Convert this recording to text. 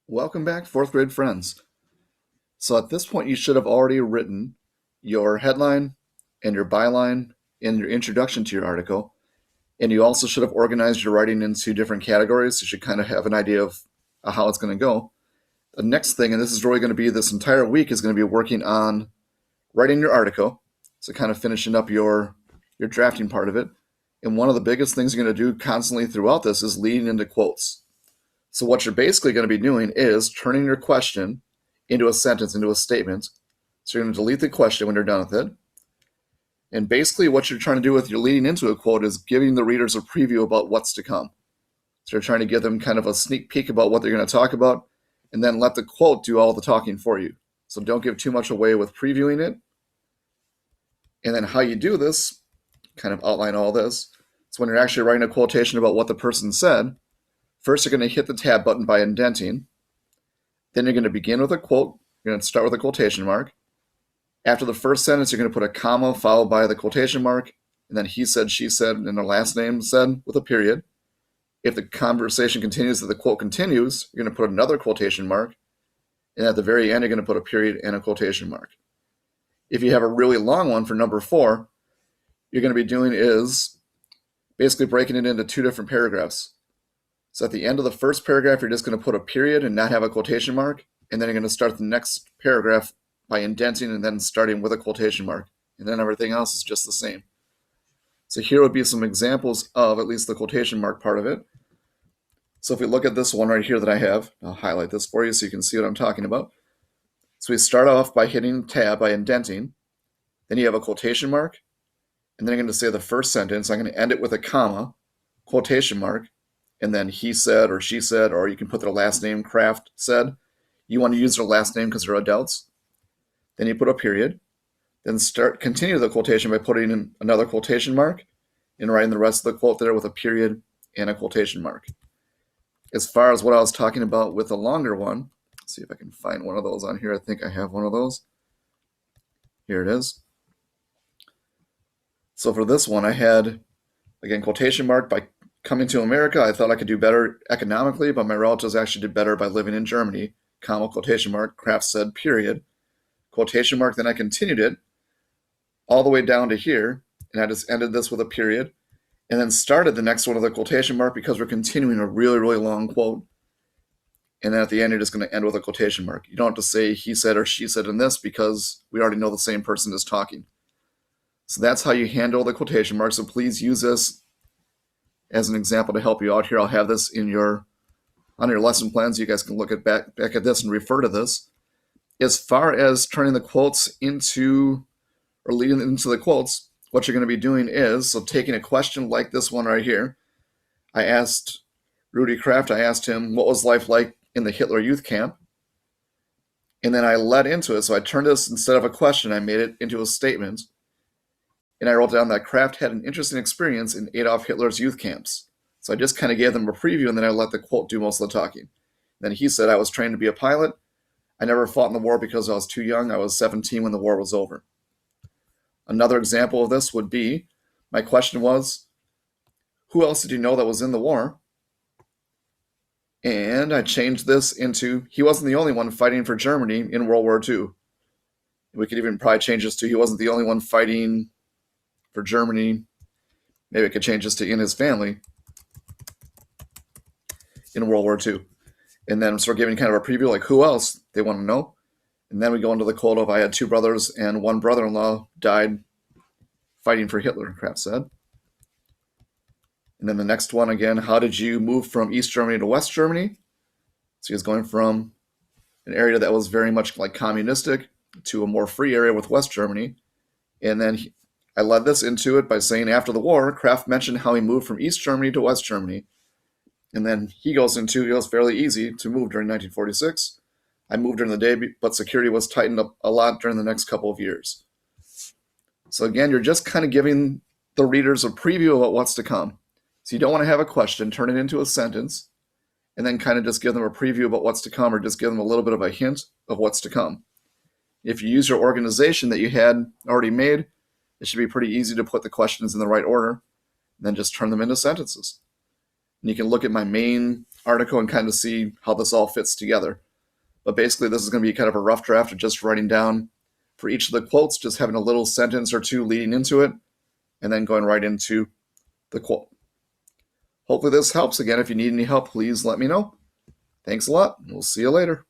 Welcome back, fourth grade friends. So at this point, you should have already written your headline and your byline and your introduction to your article. And you also should have organized your writing into different categories. You should kind of have an idea of how it's going to go. The next thing, and this is really going to be this entire week, is going to be working on writing your article. So kind of finishing up your drafting part of it. And one of the biggest things you're going to do constantly throughout this is leading into quotes. So what you're basically going to be doing is turning your question into a sentence, into a statement. So you're going to delete the question when you're done with it. And basically what you're trying to do with your leading into a quote is giving the readers a preview about what's to come. So you're trying to give them kind of a sneak peek about what they're going to talk about, and then let the quote do all the talking for you. So don't give too much away with previewing it. And then how you do this, kind of outline all this. So when you're actually writing a quotation about what the person said, first, you're going to hit the tab button by indenting. Then you're going to begin with a quote. You're going to start with a quotation mark. After the first sentence, you're going to put a comma followed by the quotation mark, and then he said, she said, and their last name said with a period. If the conversation continues, that the quote continues, you're going to put another quotation mark, and at the very end, you're going to put a period and a quotation mark. If you have a really long one for number 4, you're going to be doing is basically breaking it into 2 different paragraphs. So at the end of the first paragraph, you're just going to put a period and not have a quotation mark. And then you're going to start the next paragraph by indenting and then starting with a quotation mark. And then everything else is just the same. So here would be some examples of at least the quotation mark part of it. So if we look at this one right here that I have, I'll highlight this for you so you can see what I'm talking about. So we start off by hitting tab by indenting. Then you have a quotation mark. And then I'm going to say the first sentence. I'm going to end it with a comma, quotation mark. And then he said or she said, or you can put their last name, Kraft said. You want to use their last name because they're adults. Then you put a period. Then continue the quotation by putting in another quotation mark and writing the rest of the quote there with a period and a quotation mark. As far as what I was talking about with the longer one, let's see if I can find one of those on here. I think I have one of those. Here it is. So for this one, I had, again, quotation mark by coming to America. I thought I could do better economically, but my relatives actually did better by living in Germany, comma, quotation mark, Kraft said, period, quotation mark. Then I continued it all the way down to here, and I just ended this with a period, and then started the next one with a quotation mark because we're continuing a really, really long quote. And then at the end, you're just going to end with a quotation mark. You don't have to say he said or she said in this because we already know the same person is talking. So that's how you handle the quotation marks. So please use this as an example to help you out here. I'll have this on your lesson plans. You guys can look at back at this and refer to this. As far as turning the quotes into, or leading into the quotes, what you're going to be doing is, so taking a question like this one right here. I asked Rudy Kraft, I asked him, what was life like in the Hitler Youth Camp? And then I led into it. So I turned this, instead of a question, I made it into a statement. And I wrote down that Kraft had an interesting experience in Adolf Hitler's youth camps. So I just kind of gave them a preview, and then I let the quote do most of the talking. Then he said, I was trained to be a pilot. I never fought in the war because I was too young. I was 17 when the war was over. Another example of this would be, my question was, who else did you know that was in the war? And I changed this into, he wasn't the only one fighting for Germany in World War II. We could even probably change this to, he wasn't the only one fighting for Germany. Maybe I could change this to in his family in World War II. And then start giving kind of a preview, like who else they want to know. And then we go into the quote of, I had 2 brothers and 1 brother-in-law died fighting for Hitler, Kraft said. And then the next one again, how did you move from East Germany to West Germany? So he was going from an area that was very much like communistic to a more free area with West Germany. And then I led this into it by saying after the war, Kraft mentioned how he moved from East Germany to West Germany. And then he goes into, it was fairly easy to move during 1946. I moved during the day, but security was tightened up a lot during the next couple of years. So again, you're just kind of giving the readers a preview of what's to come. So you don't want to have a question, turn it into a sentence, and then kind of just give them a preview about what's to come, or just give them a little bit of a hint of what's to come. If you use your organization that you had already made, it should be pretty easy to put the questions in the right order, and then just turn them into sentences. And you can look at my main article and kind of see how this all fits together. But basically, this is going to be kind of a rough draft of just writing down for each of the quotes, just having a little sentence or two leading into it, and then going right into the quote. Hopefully this helps. Again, if you need any help, please let me know. Thanks a lot. We'll see you later.